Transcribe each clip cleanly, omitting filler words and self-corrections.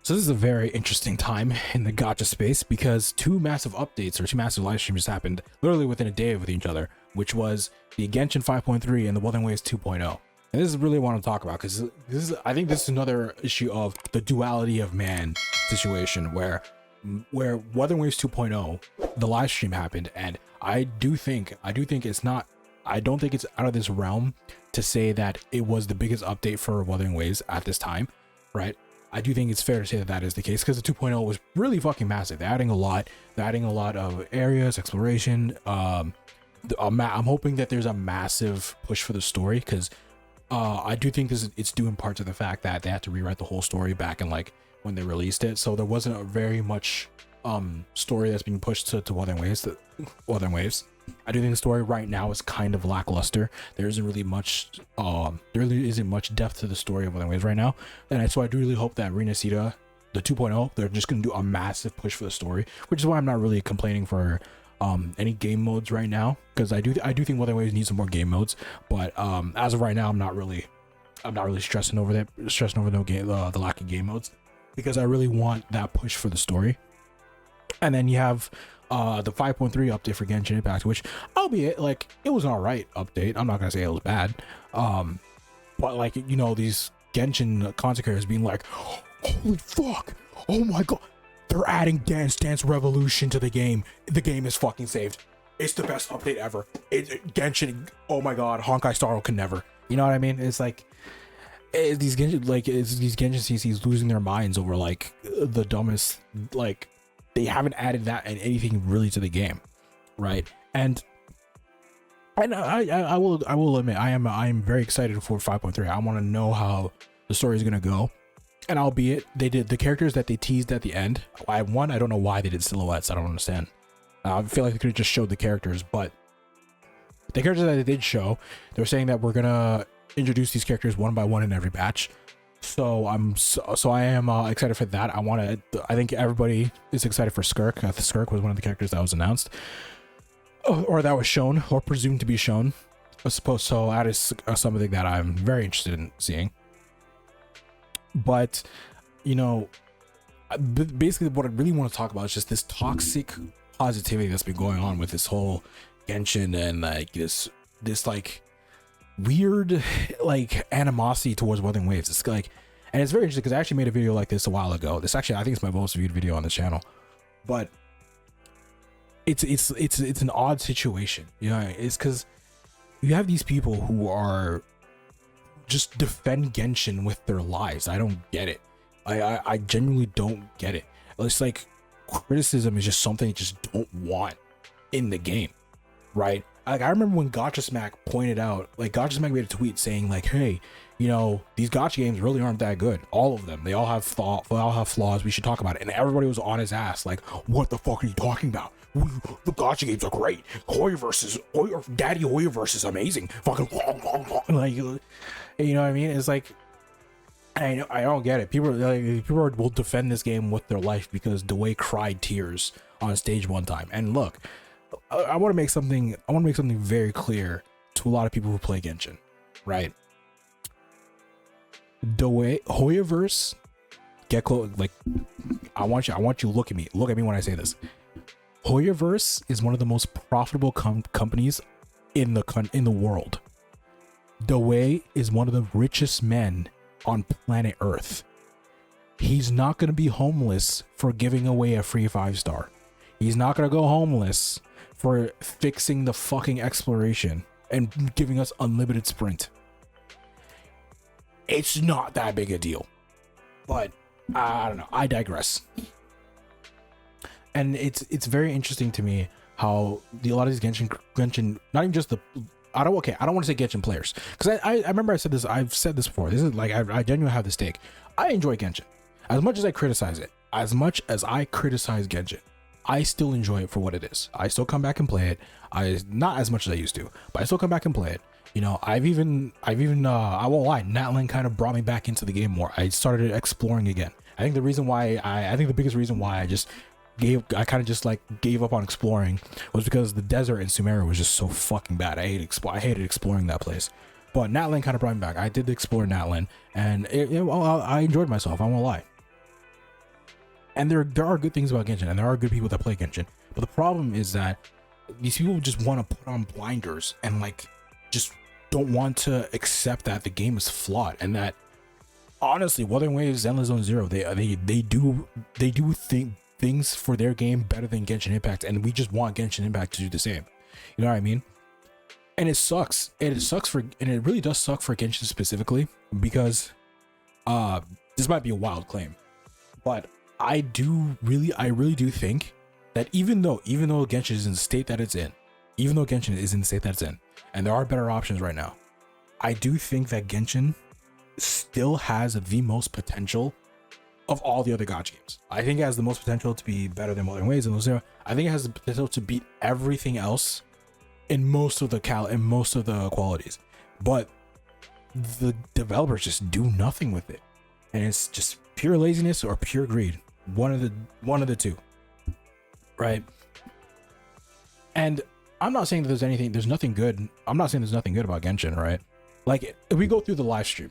So this is a very interesting time in the gacha space because two massive updates or two massive live streams happened literally within a day with each other, which was the Genshin 5.3 and the Wuthering Waves 2.0. And this is really what I want to talk about because I think this is another issue of the duality of man situation where Wuthering Waves 2.0, the live stream happened, and I don't think it's out of this realm to say that it was the biggest update for Wuthering Waves at this time, right? I do think it's fair to say that is the case because the 2.0 was really fucking massive. They're adding a lot of areas, exploration. I'm hoping that there's a massive push for the story because I do think it's due in part to the fact that they had to rewrite the whole story back in like when they released it. So there wasn't a very much story that's being pushed to Wuthering Waves. I do think the story right now is kind of lackluster. There really isn't much depth to the story of Wuthering Waves right now, and so I do really hope that Renacita, the 2.0, they're just going to do a massive push for the story, which is why I'm not really complaining for any game modes right now, because I do think Wuthering Waves needs some more game modes, but as of right now, I'm not really stressing over the lack of game modes, because I really want that push for the story. And then you have the 5.3 update for Genshin Impact, which, albeit like it was an alright update, I'm not gonna say it was bad, but like, you know, these Genshin content creators being like, holy fuck, oh my god, they're adding Dance Revolution to the game is fucking saved, it's the best update ever, Genshin, oh my god, Honkai Star can never, you know what I mean? It's like these Genshin CCs losing their minds over like the dumbest, like they haven't added that and anything really to the game, right? And I will admit I am very excited for 5.3. I want to know how the story is gonna go, and albeit they did the characters that they teased at the end. I don't know why they did silhouettes. I don't understand. I feel like they could have just showed the characters, but the characters that they did show, they were saying that we're gonna introduce these characters one by one in every batch. So I am excited for that. I think everybody is excited for Skirk. Skirk was one of the characters that was announced, or that was shown, or presumed to be shown, I suppose. So that is something that I'm very interested in seeing. But, you know, basically what I really want to talk about is just this toxic positivity that's been going on with this whole Genshin, and like this like weird like animosity towards Wuthering Waves. It's like, and it's very interesting because I actually made a video like this a while ago. This actually, I think it's my most viewed video on the channel, but it's an odd situation, you know. It's because you have these people who are just defend Genshin with their lives. I don't get it. I genuinely don't get it. It's like criticism is just something you just don't want in the game, right? Like, I remember when Gotcha Smack pointed out, like Gotcha Smack made a tweet saying like, hey, you know, these gotcha games really aren't that good. All of them, they all have flaws. We should talk about it. And everybody was on his ass like, what the fuck are you talking about? The gotcha games are great. Daddy Hoyoverse is amazing. Fucking like, you know what I mean? It's like, I don't get it. People will defend this game with their life because Dwayne cried tears on stage one time. And look, I want to make something very clear to a lot of people who play Genshin, right? Hoyoverse, get close. Like, I want you to look at me when I say this. Hoyoverse is one of the most profitable companies in the world. Dwayne is one of the richest men on planet Earth. He's not going to be homeless for giving away a free 5-star. He's not going to go homeless for fixing the fucking exploration and giving us unlimited sprint. It's not that big a deal. But I don't know. I digress. And it's very interesting to me how a lot of these Genshin, not even just the, I don't want to say Genshin players, because I remember I've said this before. This is like, I genuinely have this take. I enjoy Genshin. As much as I criticize Genshin, I still enjoy it for what it is. I still come back and play it. Not as much as I used to, but I still come back and play it. You know, I've even I won't lie, Natlan kind of brought me back into the game more. I started exploring again. I think the biggest reason why I kind of just like gave up on exploring was because the desert in Sumeru was just so fucking bad. I hated exploring that place. But Natlan kind of brought me back. I did explore Natlan, and I enjoyed myself. I won't lie. And there are good things about Genshin, and there are good people that play Genshin. But the problem is that these people just want to put on blinders and like just don't want to accept that the game is flawed, and that honestly, Wuthering Waves, Endless Zone Zero, they do think things for their game better than Genshin Impact, and we just want Genshin Impact to do the same. You know what I mean? And it sucks. And it really does suck for Genshin specifically, because this might be a wild claim, but I really do think that even though Genshin is in the state that it's in, and there are better options right now, I do think that Genshin still has the most potential of all the other gacha games. I think it has the most potential to be better than Wuthering Waves and Zero. I think it has the potential to beat everything else in most of the qualities, but the developers just do nothing with it, and it's just pure laziness or pure greed. One of the two, right? And I'm not saying that there's nothing good. I'm not saying there's nothing good about Genshin, right? Like, if we go through the live stream,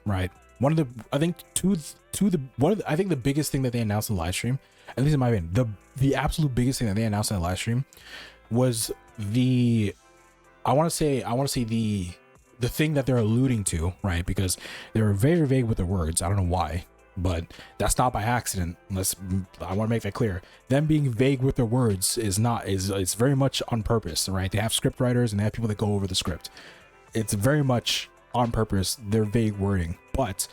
right? I think the biggest thing that they announced in the live stream, at least in my opinion, the absolute biggest thing that they announced in the live stream was I want to say the thing that they're alluding to, right? Because they were very vague with their words. I don't know why, but that's not by accident. I want to make that clear. Them being vague with their words is it's very much on purpose, right? They have script writers and they have people that go over the script. It's very much on purpose, their vague wording. But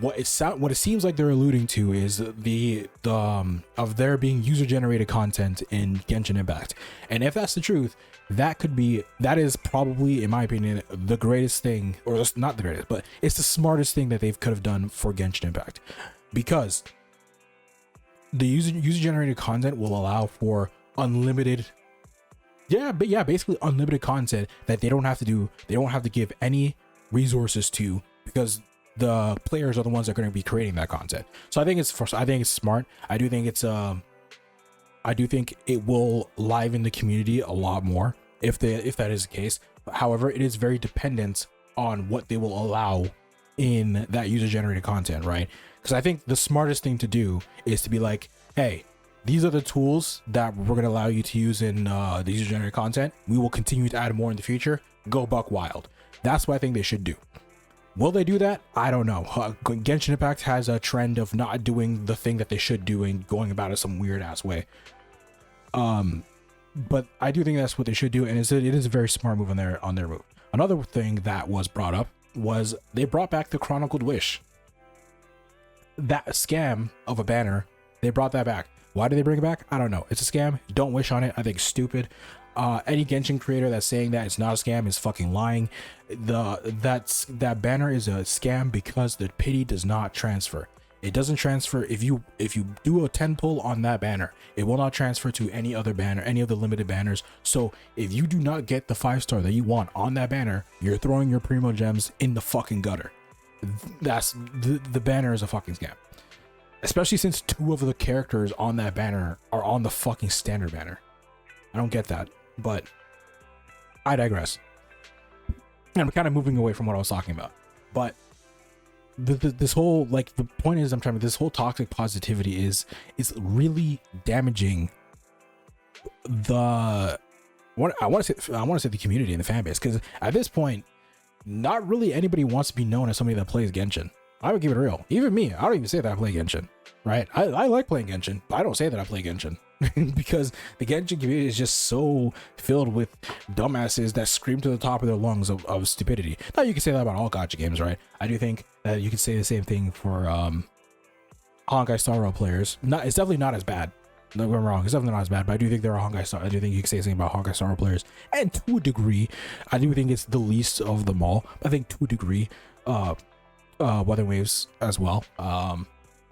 what it seems like they're alluding to is of there being user generated content in Genshin Impact. And if that's the truth, that is probably, in my opinion, the greatest thing, or not the greatest, but it's the smartest thing that they could have done for Genshin Impact, because the user generated content will allow for unlimited, basically unlimited content that they don't have to give any resources to, because the players are the ones that are going to be creating that content. So I think it's smart. I do think it will liven the community a lot more if that is the case. However, it is very dependent on what they will allow in that user generated content, right? Because I think the smartest thing to do is to be like, hey, these are the tools that we're going to allow you to use in the user generated content. We will continue to add more in the future. Go buck wild. That's what I think they should do. Will they do that? I don't know. Genshin Impact has a trend of not doing the thing that they should do and going about it some weird ass way. But I do think that's what they should do, and it is a very smart move on their move. Another thing that was brought up was they brought back the Chronicled Wish. That scam of a banner, they brought that back. Why did they bring it back? I don't know. It's a scam. Don't wish on it. I think it's stupid. Any Genshin creator that's saying that it's not a scam is fucking lying. That banner is a scam because the pity does not transfer. It doesn't transfer. If you do a 10 pull on that banner, it will not transfer to any other banner, any of the limited banners. So if you do not get the 5-star that you want on that banner, you're throwing your primo gems in the fucking gutter. That's the banner is a fucking scam. Especially since 2 of the characters on that banner are on the fucking standard banner. I don't get that, but I digress. And I'm kind of moving away from what I was talking about. But this whole, like, the point is, this whole toxic positivity is really damaging I want to say the community and the fan base, because at this point, not really anybody wants to be known as somebody that plays Genshin. I would give it real. Even me, I don't even say that I play Genshin, right? I like playing Genshin, but I don't say that I play Genshin because the Genshin community is just so filled with dumbasses that scream to the top of their lungs of stupidity. Now, you can say that about all gacha games, right? I do think that you can say the same thing for Honkai Star Rail players. It's definitely not as bad. Don't get me wrong, it's definitely not as bad, but I do think there are Honkai Star. I do think you can say something about Honkai Star Rail players, and to a degree, I do think it's the least of them all. I think to a degree, Wuthering Waves as well. I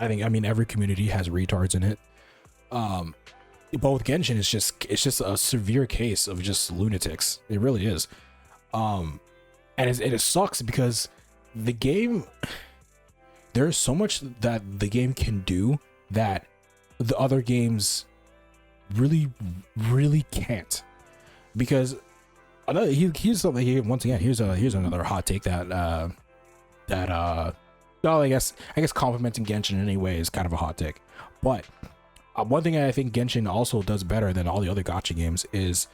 mean every community has retards in it. But with Genshin, it's just a severe case of just lunatics. It really is. And it sucks because the game, there's so much that the game can do that the other games really can't. Because here's something. Here's another hot take that well, I guess complimenting Genshin in any way is kind of a hot take. But one thing I think Genshin also does better than all the other gacha games is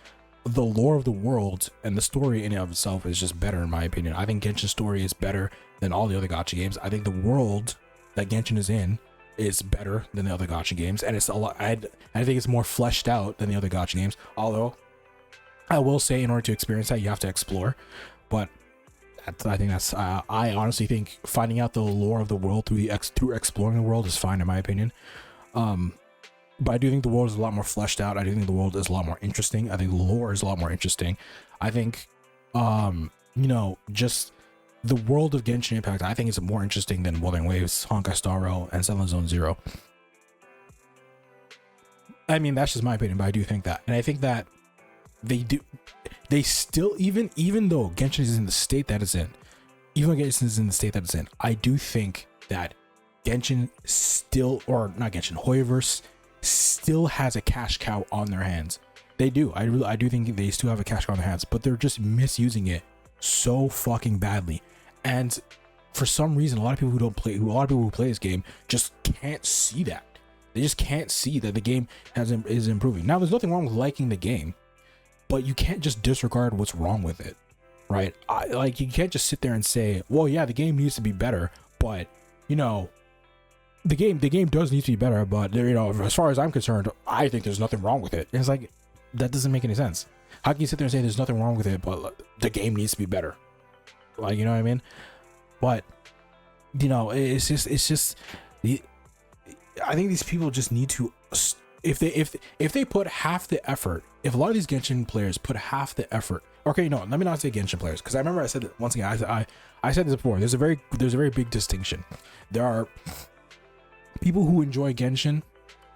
the lore of the world, and the story in and of itself is just better in my opinion. I think Genshin's story is better than all the other gacha games. I think the world that Genshin is in is better than the other gacha games, and it's a lot. I think it's more fleshed out than the other gacha games. Although I will say, in order to experience that, you have to explore. But I think that's I honestly think finding out the lore of the world through exploring the world is fine in my opinion. But I do think the world is a lot more fleshed out. I do think the world is a lot more interesting. I think the lore is a lot more interesting. I think, just the world of Genshin Impact, I think is more interesting than Wuthering Waves, Honkai Star Rail, and Zenless Zone Zero. I mean, that's just my opinion, but I do think that. And I think that they still, even though Genshin is in the state that it's in, I do think that Genshin still, or not Genshin, Hoyoverse still has a cash cow on their hands. They do. I do think they still have a cash cow on their hands, but they're just misusing it so fucking badly. And for some reason, a lot of people who play this game just can't see that. They just can't see that the game is improving. Now, there's nothing wrong with liking the game, but you can't just disregard what's wrong with it, right? You can't just sit there and say, well, yeah, the game needs to be better, but the game does need to be better, but as far as I'm concerned, I think there's nothing wrong with it. And it's like, that doesn't make any sense. How can you sit there and say there's nothing wrong with it, but the game needs to be better? Like, you know what I mean? But it's just I think these people just need to, if they put half the effort, if a lot of these Genshin players put half the effort. Okay, no, let me not say Genshin players, because I remember I said it once again. I said this before. There's a very big distinction. There are people who enjoy Genshin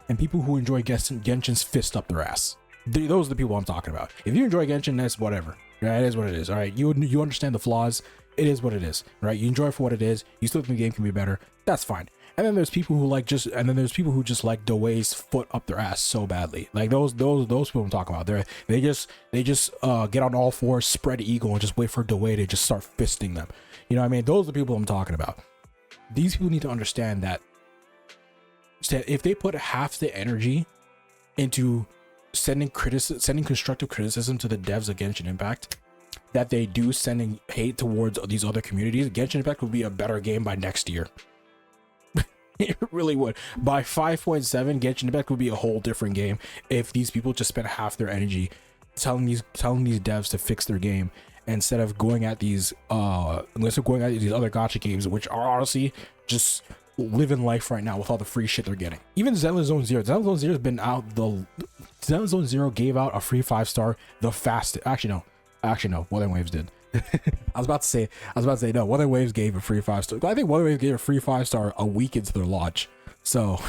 and people who enjoy Genshin's fist up their ass. Those are the people I'm talking about. If you enjoy Genshin, that's whatever. Right? It is what it is. All right. You understand the flaws. It is what it is. Right? You enjoy it for what it is. You still think the game can be better. That's fine. And then there's people who like Dway's foot up their ass so badly. Like those people I'm talking about. They just get on all fours, spread eagle, and just wait for Dway to just start fisting them. You know what I mean? Those are the people I'm talking about. These people need to understand that if they put half the energy into sending constructive criticism to the devs of Genshin Impact that they do sending hate towards these other communities, Genshin Impact would be a better game by next year. It really would. By 5.7, Genshin Impact would be a whole different game if these people just spent half their energy telling these devs to fix their game instead of going at these other gacha games, which are honestly just living life right now with all the free shit they're getting. Even Zenless Zone Zero has been out. Zenless Zone Zero gave out a free 5-star the fastest. Actually no, Wuthering Waves did. I was about to say no. Wuthering Waves gave a free 5-star. I think Wuthering Waves gave a free 5-star a week into their launch. So,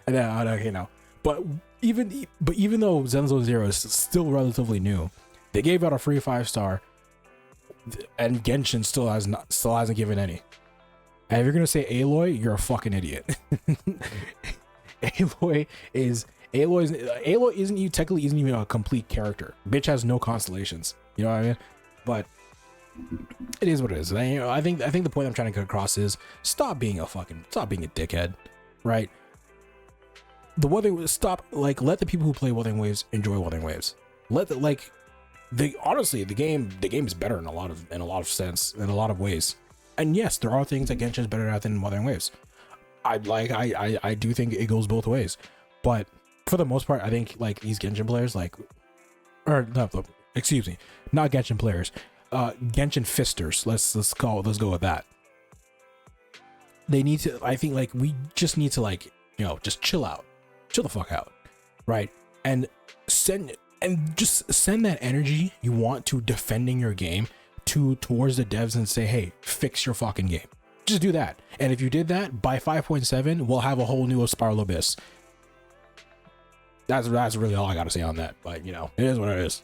and then but even though Zenless Zone Zero is still relatively new, they gave out a free 5-star, and Genshin still hasn't given any. And if you're gonna say Aloy, you're a fucking idiot. Aloy isn't even a complete character. Bitch has no constellations. You know what I mean? But it is what it is. I think the point I'm trying to get across is stop being a dickhead, right? Let the people who play Wuthering Waves enjoy Wuthering Waves. The game is better in a lot of sense, in a lot of ways. And yes, there are things that Genshin is better at than Wuthering Waves. I do think it goes both ways, but for the most part, I think like these Genshin players, not Genshin players, Genshin fisters. Let's go with that. They need to. I think we just need to just chill the fuck out, right? And send that energy you want to defending your game towards the devs and say, hey, fix your fucking game. Just do that. And if you did that, by 5.7, we'll have a whole new Spiral Abyss. That's really all I gotta say on that. But it is what it is.